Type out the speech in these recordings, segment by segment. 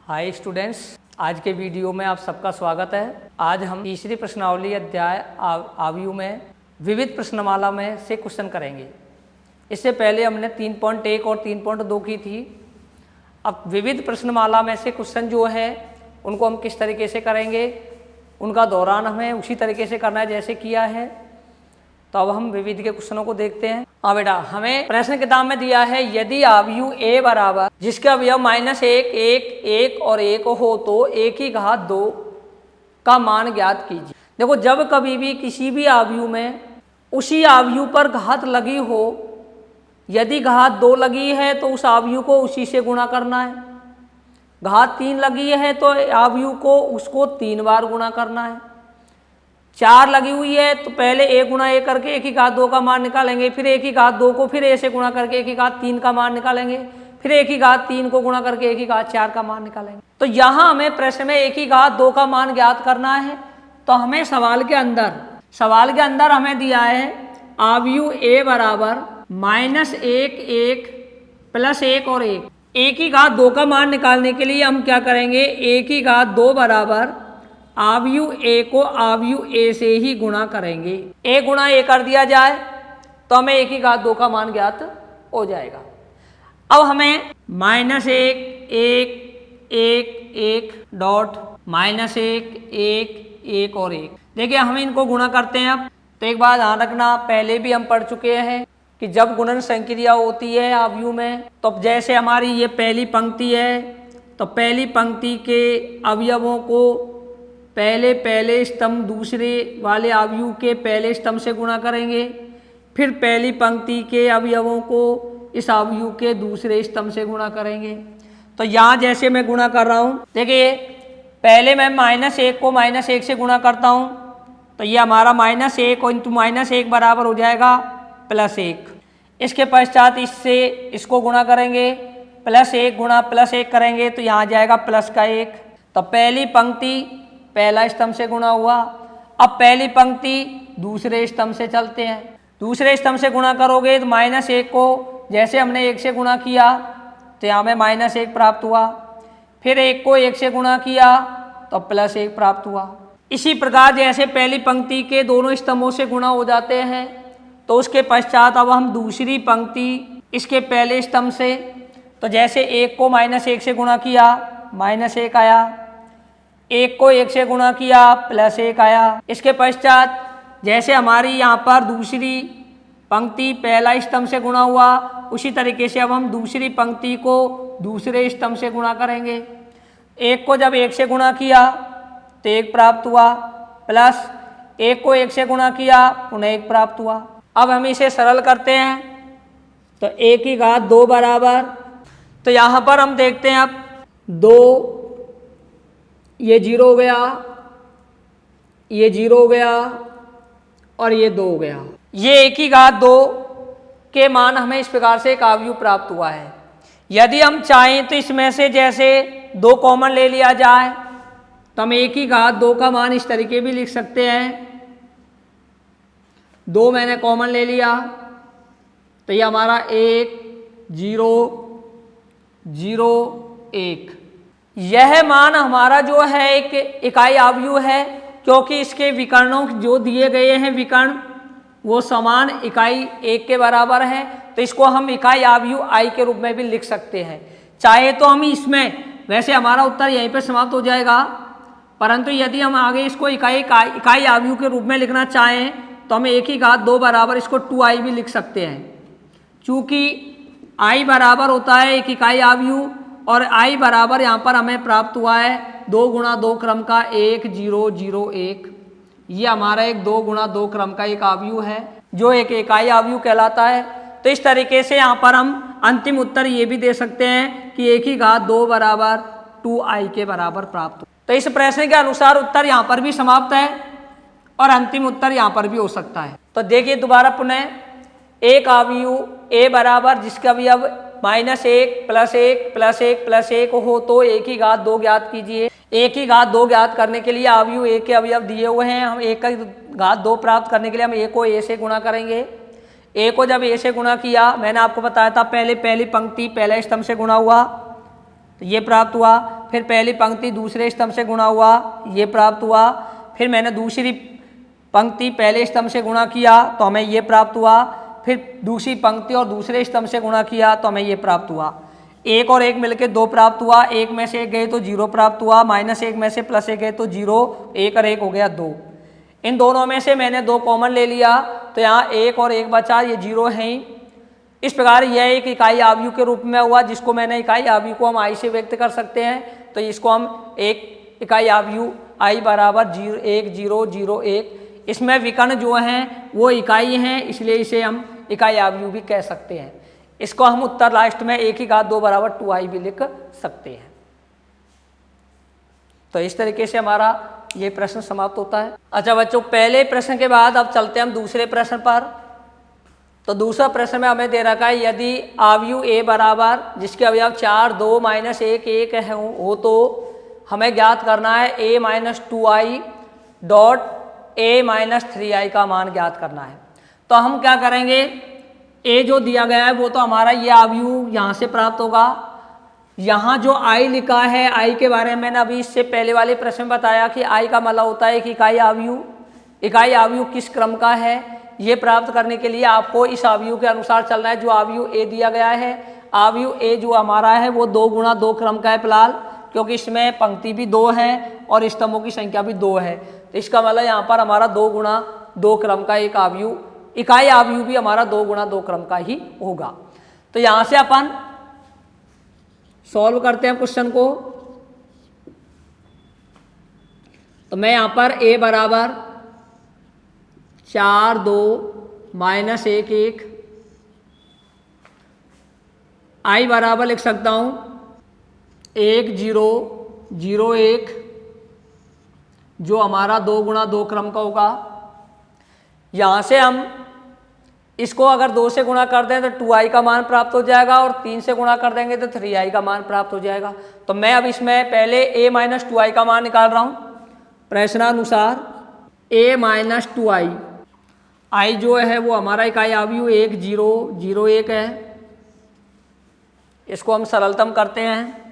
Hi students, आज के video में आप सबका स्वागत है। आज हम तीसरी प्रश्नावली अध्याय आयु में विविध प्रश्नमाला में से क्वेश्चन करेंगे। इससे पहले हमने 3.1 और 3.2 की थी। अब विविध प्रश्नमाला में से क्वेश्चन जो है उनको हम किस तरीके से करेंगे, उनका दौरान हमें उसी तरीके से करना है जैसे किया है। तो अब हम विविध के क्वेश्चनों को देखते हैं। हाँ बेटा, हमें प्रश्न किताब में दिया है यदि अवयव a बराबर जिसका अवयव -1, 1, 1 और 1 हो तो a की घात 2 का मान ज्ञात कीजिए। देखो, जब कभी भी किसी भी अवयव में उसी अवयव पर घात लगी हो, यदि घात 2 लगी है तो उस अवयव को उसी से गुणा करना है। घात 3 लगी है तो अवयव को उसको 3 बार गुणा करना है। 4 लगी हुई है तो पहले a गुणा a करके a की घात 2 का मान निकालेंगे, फिर a की घात 2 को फिर a से गुणा करके a की घात 3 का मान निकालेंगे, फिर a की घात 3 को गुणा करके a की घात 4 का मान निकालेंगे। तो यहाँ हमें प्रश्न में a की घात 2 का मान ज्ञात करना है। तो हमें सवाल के अंदर हमें दिया है अवयव a बराबर -1, 1 प्लस 1 और 1। a की घात 2 का मान निकालने के लिए हम क्या करेंगे, a की घात 2 बराबर अवयव a को अवयव a से ही गुणा करेंगे। a गुणा a कर दिया जाए तो हमें a की घात 2 का मान ज्ञात हो जाएगा। अब हमें -1, 1, 1, 1 डॉट -1, 1, 1 और 1। देखिए, हम इनको गुणा करते हैं। अब तो एक बात ध्यान रखना, पहले भी हम पढ़ चुके हैं कि जब गुणन संक्रिया होती है अवयव में, तो जैसे हमारी ये पहली पंक्ति है तो पहली पंक्ति के अवयवों को पहले स्तंभ दूसरे वाले अवयव के पहले स्तंभ से गुणा करेंगे, फिर पहली पंक्ति के अवयवों को इस अवयव के दूसरे स्तंभ से गुणा करेंगे। तो यहाँ जैसे मैं गुणा कर रहा हूँ, देखिए पहले मैं -1 को -1 से गुणा करता हूँ तो ये हमारा -1 इंटू -1 बराबर हो जाएगा +1। इसके पश्चात इससे इसको गुणा करेंगे, +1 गुणा +1 करेंगे तो यहाँ जाएगा प्लस का 1। तो पहली पंक्ति पहला स्तंभ से गुणा हुआ। अब पहली पंक्ति दूसरे स्तंभ से चलते हैं। दूसरे स्तंभ से गुणा करोगे तो -1 को जैसे हमने 1 से गुणा किया तो यहाँ में -1 प्राप्त हुआ, फिर 1 को 1 से गुणा किया तो +1 प्राप्त हुआ। इसी प्रकार जैसे पहली पंक्ति के दोनों स्तंभों से गुणा हो जाते हैं तो उसके पश्चात अब हम दूसरी पंक्ति इसके पहले स्तंभ से, तो जैसे 1 को -1 से गुणा किया -1 आया, 1 को 1 से गुणा किया +1 आया। इसके पश्चात जैसे हमारी यहाँ पर दूसरी पंक्ति पहला स्तंभ से गुणा हुआ, उसी तरीके से अब हम दूसरी पंक्ति को दूसरे स्तंभ से गुणा करेंगे। 1 को जब 1 से गुणा किया तो 1 प्राप्त हुआ, प्लस 1 को 1 से गुणा किया पुनः 1 प्राप्त हुआ। अब हम इसे सरल करते हैं तो a की घात 2 बराबर, तो यहाँ पर हम देखते हैं अब 2, ये 0 हो गया, ये 0 हो गया और ये 2 हो गया। ये a की घात 2 के मान हमें इस प्रकार से एक अवयव प्राप्त हुआ है। यदि हम चाहें तो इसमें से जैसे 2 कॉमन ले लिया जाए तो हम a की घात 2 का मान इस तरीके भी लिख सकते हैं। 2 मैंने कॉमन ले लिया तो ये हमारा 1, 0, 0, 1। यह मान हमारा जो है एक इकाई अवयव है, क्योंकि इसके विकर्णों जो दिए गए हैं विकर्ण वो समान इकाई 1 के बराबर है, तो इसको हम इकाई अवयव i के रूप में भी लिख सकते हैं। चाहे तो हम इसमें, वैसे हमारा उत्तर यहीं पे समाप्त हो जाएगा, परंतु यदि हम आगे इसको इकाई अवयव के रूप में लिखना चाहें तो हम a की घात 2 बराबर इसको 2i भी लिख सकते हैं। चूँकि i बराबर होता है एक इकाई अवयव और i बराबर यहाँ पर हमें प्राप्त हुआ है 2 गुणा 2 क्रम का 1, 0, 0, 1। ये हमारा एक 2 गुणा 2 क्रम का एक अवयव है जो एक इकाई अवयव कहलाता है। तो इस तरीके से यहाँ पर हम अंतिम उत्तर ये भी दे सकते हैं कि a की घात 2 बराबर 2i के बराबर प्राप्त हो। तो इस प्रश्न के अनुसार उत्तर यहाँ पर भी समाप्त है और अंतिम उत्तर यहाँ पर भी हो सकता है। तो देखिए दोबारा पुनः, एक अवयव a बराबर जिसका अवयव -1 प्लस 1 प्लस 1 प्लस 1 हो तो a की घात 2 ज्ञात कीजिए। a की घात 2 ज्ञात करने के लिए अवयव a के अवयव दिए हुए हैं। हम a की घात 2 प्राप्त करने के लिए हम a को a से गुणा करेंगे। a को जब a से गुणा किया, मैंने आपको बताया था पहले पहली पंक्ति पहले स्तंभ से गुणा हुआ, तो ये प्राप्त हुआ। फिर पहली पंक्ति दूसरे स्तंभ से गुणा हुआ, ये प्राप्त हुआ। फिर मैंने दूसरी पंक्ति पहले स्तंभ से गुणा किया तो हमें ये प्राप्त हुआ। फिर दूसरी पंक्ति और दूसरे स्तंभ से गुणा किया तो हमें ये प्राप्त हुआ। एक और एक मिलके 2 प्राप्त हुआ, एक में से एक गए तो 0 प्राप्त हुआ, -1 में से +1 गए तो 0, 1 और 1 हो गया 2। इन दोनों में से मैंने 2 कॉमन ले लिया तो यहाँ 1 और 1 बचा, ये 0 है ही। इस प्रकार यह एक इकाई आव्यूह के रूप में हुआ, जिसको मैंने इकाई आव्यूह को हम आई से व्यक्त कर सकते हैं। तो इसको हम एक इकाई आव्यूह आई बराबर 0 1 0 0 1, इसमें विकर्ण जो हैं वो इकाई हैं, इसलिए इसे हम इकाई आव्यूह भी कह सकते हैं। इसको हम उत्तर लास्ट में 1/2 बराबर 2i भी लिख सकते हैं। तो इस तरीके से हमारा ये प्रश्न समाप्त होता है। अच्छा बच्चों, पहले प्रश्न के बाद अब चलते हैं हम दूसरे प्रश्न पर। तो दूसरा प्रश्न में हमें दे रखा है यदि आव्यूह a बराबर जिसके अवयव 4 2 -1 1 हो तो हमें ज्ञात करना है a - 2i dot a - 3i का मान ज्ञात करना है। तो हम क्या करेंगे, a जो दिया गया है वो तो हमारा ये आव्यूह यहाँ से प्राप्त होगा। यहाँ जो i लिखा है, i के बारे में मैंने अभी इससे पहले वाले प्रश्न में बताया कि i का मतलब होता है कि इकाई आव्यूह। इकाई आव्यूह किस क्रम का है, ये प्राप्त करने के लिए आपको इस आव्यूह के अनुसार चलना है। जो आव्यूह a दिया गया है, आव्यूह a जो हमारा है वो 2 × 2 क्रम का है फिलहाल, क्योंकि इसमें पंक्ति भी 2 है और स्तंभों की संख्या भी 2 है। तो इसका मतलब यहाँ पर हमारा 2 × 2 क्रम का एक आव्यूह, इकाई आव्यूह भी हमारा 2 × 2 क्रम का ही होगा। तो यहाँ से अपन सॉल्व करते हैं क्वेश्चन को। तो मैं यहाँ पर a बराबर 4 2 -1 1, i बराबर लिख सकता हूँ 1 0 0 1, जो हमारा 2 × 2 क्रम का होगा। यहाँ से हम इसको अगर 2 से गुणा कर दें तो 2i का मान प्राप्त हो जाएगा और 3 से गुणा कर देंगे तो 3i का मान प्राप्त हो जाएगा। तो मैं अब इसमें पहले a - 2i का मान निकाल रहा हूँ प्रश्नानुसार। a - 2i, i जो है वो हमारा इकाई आव्यूह 1 0 0 1 है। इसको हम सरलतम करते हैं।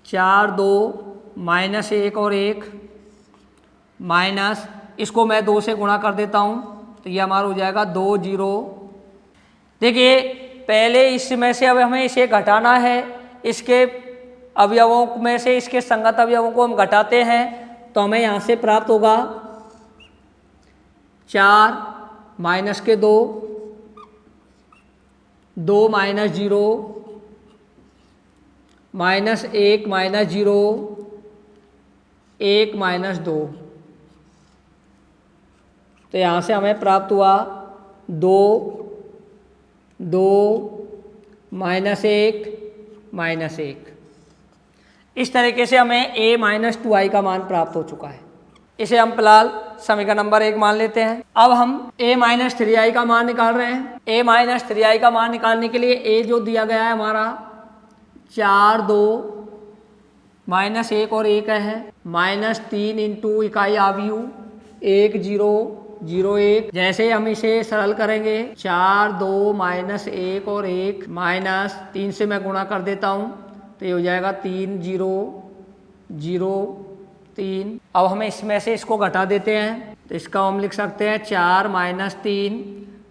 4 2 -1 और 1 माइनस, इसको मैं 2 से गुणा कर देता हूँ तो ये हमारा हो जाएगा 2 0। देखिए पहले इसमें से अब हमें इसे घटाना है, इसके अवयवों में से इसके संगत अवयवों को हम घटाते हैं तो हमें यहाँ से प्राप्त होगा 4 -2 2 - 0 -1 -0 1 -2। तो यहाँ से हमें प्राप्त हुआ 2 2 -1 -1। इस तरीके से हमें a - 2i का मान प्राप्त हो चुका है। इसे हम फिलहाल समीकरण नंबर 1 मान लेते हैं। अब हम a - 3i का मान निकाल रहे हैं। a - 3i का मान निकालने के लिए a जो दिया गया है हमारा 4 2 -1 और 1 है, -3 × इकाई आव्यूह 1 0 0 1। जैसे हम इसे सरल करेंगे 4 2 -1 और 1 -3 से मैं गुणा कर देता हूँ तो ये हो जाएगा 3 0 0 3। अब हमें इसमें से इसको घटा देते हैं तो इसका हम लिख सकते हैं 4 -3,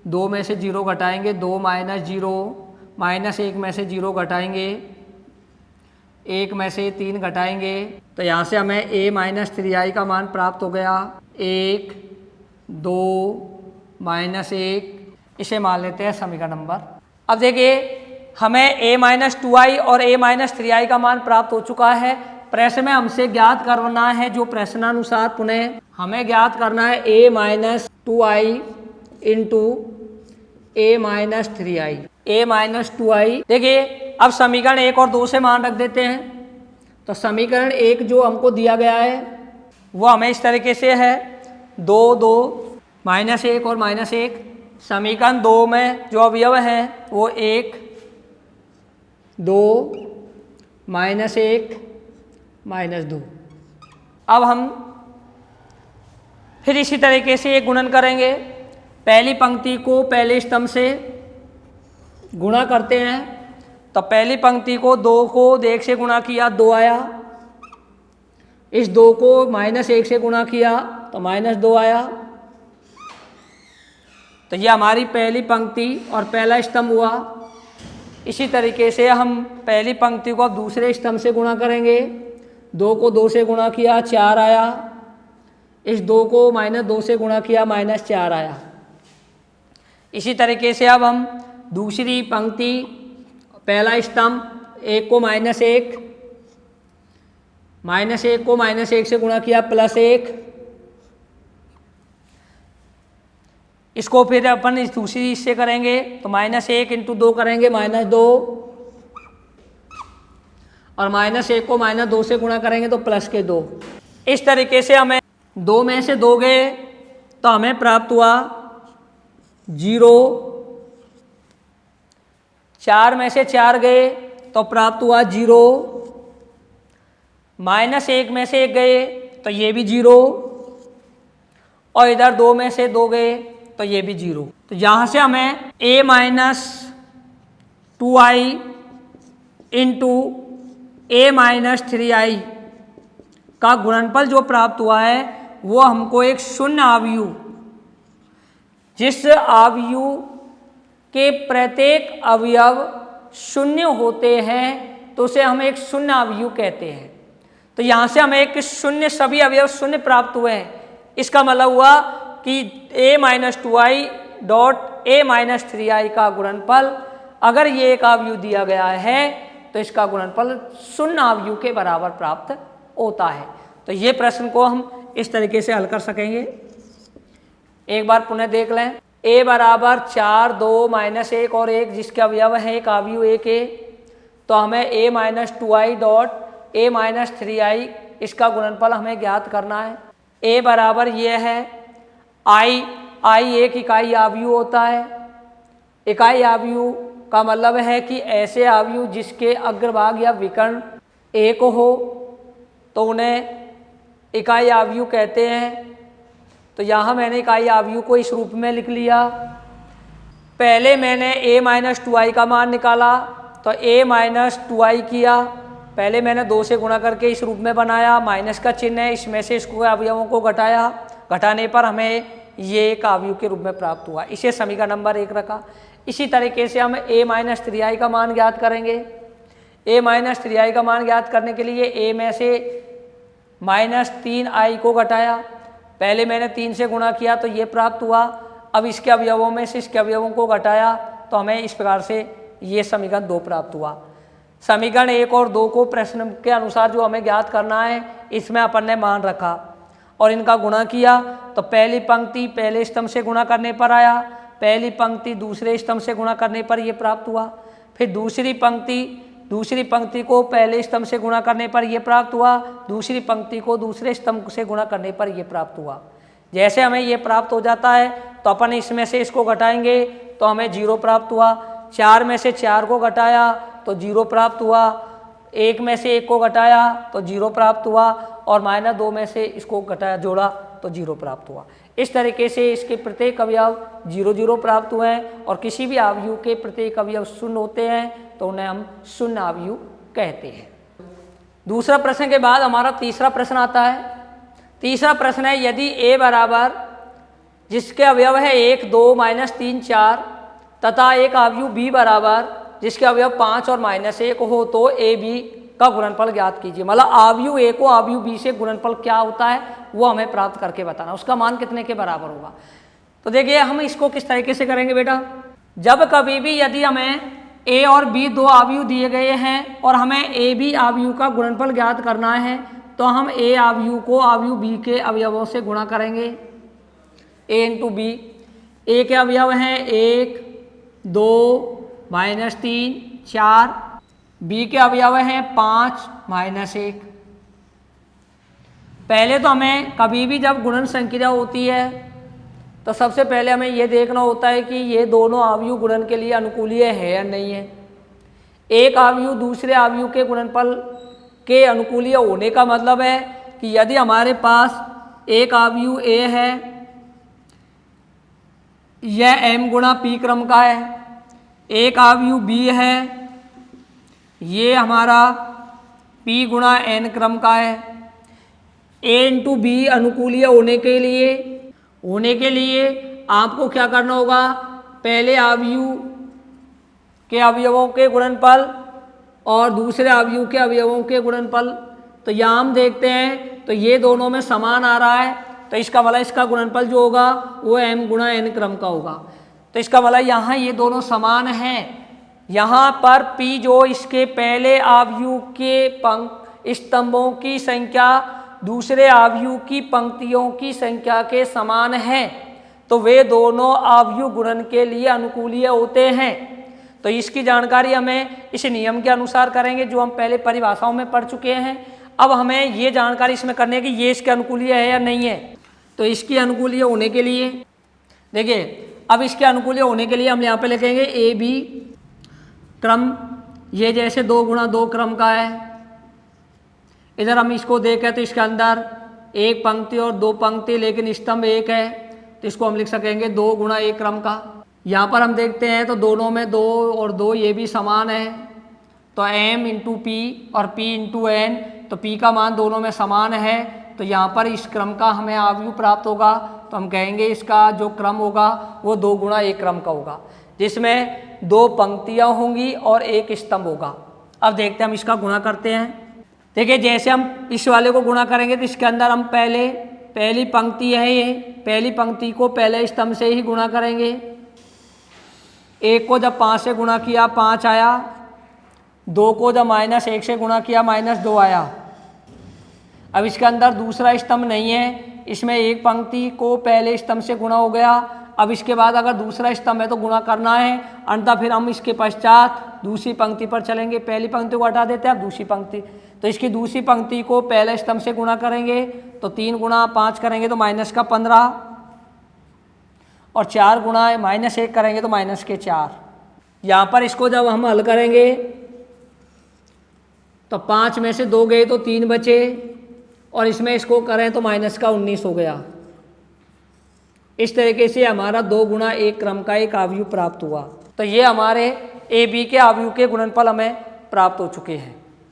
2 में से 0 घटाएंगे 2 -0, -1 में से 0 घटाएंगे 1 में से 3 घटाएंगे। तो यहाँ से हमें a - 3i का मान प्राप्त हो गया 1 2 -1। इसे मान लेते हैं समीकरण नंबर। अब देखिए हमें a - 2i और a - 3i का मान प्राप्त हो चुका है। प्रश्न में हमसे ज्ञात करना है, जो प्रश्नानुसार पुनः हमें ज्ञात करना है a - 2i into a - 3i। a - 2i, देखिए अब समीकरण 1 और 2 से मान रख देते हैं। तो समीकरण 1 जो हमको दिया गया है वो हमें इस तरीके से है 2 2 -1 और -1। समीकरण 2 में जो अवयव हैं वो 1 2 -1 -2। अब हम फिर इसी तरीके से एक गुणन करेंगे। पहली पंक्ति को पहले स्तंभ से गुणा करते हैं तो पहली पंक्ति को 2 को 1 से गुणा किया 2 आया, इस 2 को -1 से गुणा किया तो -2 आया। तो यह हमारी पहली पंक्ति और पहला स्तंभ हुआ। इसी तरीके से हम पहली पंक्ति को अब दूसरे स्तंभ से गुणा करेंगे। 2 को 2 से गुणा किया 4 आया, इस 2 को -2 से गुणा किया -4 आया। इसी तरीके से अब हम दूसरी पंक्ति पहला स्तंभ 1 को -1 को -1 से गुणा किया +1, इसको फिर अपन इस दूसरी इससे करेंगे तो -1 × 2 करेंगे -2, और -1 को -2 से गुणा करेंगे तो +2। इस तरीके से हमें 2 में से 2 गए तो हमें प्राप्त हुआ 0, 4 में से 4 गए तो प्राप्त हुआ 0, -1 में से 1 गए तो ये भी 0, और इधर 2 में से 2 गए तो ये भी 0। तो यहाँ से हमें a - 2i × a - 3i का गुणनफल जो प्राप्त हुआ है वो हमको एक शून्य आव्यूह, जिस आव्यूह के प्रत्येक अवयव शून्य होते हैं तो उसे हम एक शून्य आव्यूह कहते हैं। तो यहाँ से हमें एक शून्य, सभी अवयव शून्य प्राप्त हुए हैं। इसका मतलब हुआ कि a - 2i dot a - 3i का गुणनफल, अगर ये एक आव्यूह दिया गया है तो इसका गुणनफल शून्य आव्यूह के बराबर प्राप्त होता है। तो ये प्रश्न को हम इस तरीके से हल कर सकेंगे। एक बार पुनः देख लें। a बराबर 4, 2, -1 और 1 जिसके अवयव है एक आव्यूह 1 है, तो हमें a - 2i dot a - 3i इसका गुणनफल हमें ज्ञात करना है। a बराबर ये है i एक इकाई आव्यूह होता है। इकाई आव्यूह का मतलब है कि ऐसे आव्यूह जिसके अग्रभाग या विकर्ण 1 हो तो उन्हें इकाई आव्यूह कहते हैं। तो यहाँ मैंने इकाई आव्यूह को इस रूप में लिख लिया। पहले मैंने a - 2i का मान निकाला तो a - 2i किया, पहले मैंने 2 से गुणा करके इस रूप में बनाया, माइनस का चिन्ह है, इसमें से इसको अवयवों को घटाया, घटाने पर हमें ये एक आव्यूह के रूप में प्राप्त हुआ। इसे समीकरण नंबर 1 रखा। इसी तरीके से हम a - 3i का मान ज्ञात करेंगे। a - 3i का मान ज्ञात करने के लिए a में से -3i को घटाया, पहले मैंने 3 से गुणा किया तो ये प्राप्त हुआ। अब इसके अवयवों में से इसके अवयवों को घटाया तो हमें इस प्रकार से ये समीकरण 2 प्राप्त हुआ। समीकरण 1 और 2 को प्रश्न के अनुसार जो हमें ज्ञात करना है इसमें अपन ने मान रखा और इनका गुणा किया तो पहली पंक्ति पहले स्तंभ से गुणा करने पर आया, पहली पंक्ति दूसरे स्तंभ से गुणा करने पर यह प्राप्त हुआ। फिर दूसरी पंक्ति को पहले स्तंभ से गुणा करने पर यह प्राप्त हुआ, दूसरी पंक्ति को दूसरे स्तंभ से गुणा करने पर यह प्राप्त हुआ। जैसे हमें ये प्राप्त हो जाता है तो अपन इसमें से इसको घटाएंगे तो हमें 0 प्राप्त हुआ। 4 में से 4 को घटाया तो 0 प्राप्त हुआ, 1 में से 1 को घटाया तो 0 प्राप्त हुआ, और -2 में से इसको घटाया जोड़ा तो 0 प्राप्त हुआ। इस तरीके से इसके प्रत्येक अवयव 0, 0 प्राप्त हुए हैं, और किसी भी आव्यूह के प्रत्येक अवयव शून्य होते हैं तो उन्हें हम शून्य आव्यूह कहते हैं। दूसरा प्रश्न के बाद हमारा तीसरा प्रश्न आता है। तीसरा प्रश्न है, यदि a बराबर जिसके अवयव है 1, 2, -3, 4 तथा एक आव्यूह b बराबर जिसके अवयव 5 और -1 हो तो a b का गुणनफल ज्ञात कीजिए। मतलब आव्यूह a को आव्यूह b से गुणनफल क्या होता है वो हमें प्राप्त करके बताना, उसका मान कितने के बराबर होगा। तो देखिए हम इसको किस तरीके से करेंगे बेटा। जब कभी भी यदि हमें a और b दो आव्यूह दिए गए हैं और हमें a b आव्यूह का गुणनफल ज्ञात करना है तो हम a आव्यूह को आव्यूह b के अवयवों से गुणा करेंगे। a × b, a के अवयव हैं 1, 2, -3, 4, b के अवयव हैं 5, -1। पहले तो हमें कभी भी जब गुणन संक्रिया होती है तो सबसे पहले हमें यह देखना होता है कि ये दोनों आव्यूह गुणन के लिए अनुकूलीय है या नहीं है। एक आव्यूह दूसरे आव्यूह के गुणनफल के अनुकूलीय होने का मतलब है कि यदि हमारे पास एक आव्यूह a है, यह m × p क्रम का है, एक अवयव बी है, ये हमारा p गुणा n क्रम का है। a इंटू बी अनुकूलीय होने के लिए आपको क्या करना होगा, पहले अवयव के अवयवों के गुणनफल और दूसरे अवयव के अवयवों के गुणनफल। तो यहाँ हम देखते हैं तो ये दोनों में समान आ रहा है, तो इसका मतलब इसका गुणनफल जो होगा वो m गुणा n क्रम का होगा। तो इसका मतलब यहाँ ये दोनों समान हैं। यहाँ पर p जो इसके पहले अवयव के स्तंभों की संख्या दूसरे अवयव की पंक्तियों की संख्या के समान है, तो वे दोनों अवयव गुणन के लिए अनुकूलीय होते हैं। तो इसकी जानकारी हमें इस नियम के अनुसार करेंगे जो हम पहले परिभाषाओं में पढ़ चुके हैं। अब हमें ये जानकारी इसमें करनी है कि ये इसके अनुकूलीय है या नहीं है। तो इसकी अनुकूलीय होने के लिए देखिए, अब इसके अनुकूलीय होने के लिए हम यहाँ पे लिखेंगे ए बी क्रम, ये जैसे 2 गुणा 2 क्रम का है। इधर हम इसको देखें तो इसके अंदर एक पंक्ति और 2 पंक्ति लेकिन स्तंभ एक है, तो इसको हम लिख सकेंगे 2 गुणा 1 क्रम का। यहाँ पर हम देखते हैं तो दोनों में 2 और 2 ये भी समान है, तो m इंटू पी और p इंटू n, तो p का मान दोनों में समान है। तो यहाँ पर इस क्रम का हमें अवयव प्राप्त होगा, तो हम कहेंगे इसका जो क्रम होगा वो 2 गुणा 1 क्रम का होगा, जिसमें 2 पंक्तियाँ होंगी और 1 स्तंभ होगा। अब देखते हैं हम इसका गुणा करते हैं। देखिए, जैसे हम इस वाले को गुणा करेंगे तो इसके अंदर हम पहली पंक्ति है, ये पहली पंक्ति को पहले स्तंभ से ही गुणा करेंगे। 1 को जब 5 से गुणा किया 5 आया, 2 को जब -1 से गुणा किया -2 आया। अब इसके अंदर दूसरा स्तंभ नहीं है, इसमें एक पंक्ति को पहले स्तंभ से गुणा हो गया। अब इसके बाद अगर दूसरा स्तंभ है तो गुणा करना है, अंततः फिर हम इसके पश्चात दूसरी पंक्ति पर चलेंगे। पहली पंक्ति को हटा देते हैं, अब दूसरी पंक्ति, तो इसकी दूसरी पंक्ति को पहले स्तंभ से गुणा करेंगे, तो 3 गुणा 5 करेंगे तो -15, और 4 गुणा -1 करेंगे तो -4। यहाँ पर इसको जब हम हल करेंगे तो 5 में से 2 गए तो 3 बचे, और इसमें इसको करें तो -19 हो गया। इस तरीके से हमारा 2 गुणा 1 क्रम का एक अवयव प्राप्त हुआ। तो ये हमारे ए बी के अवयव के गुणनफल हमें प्राप्त हो चुके हैं।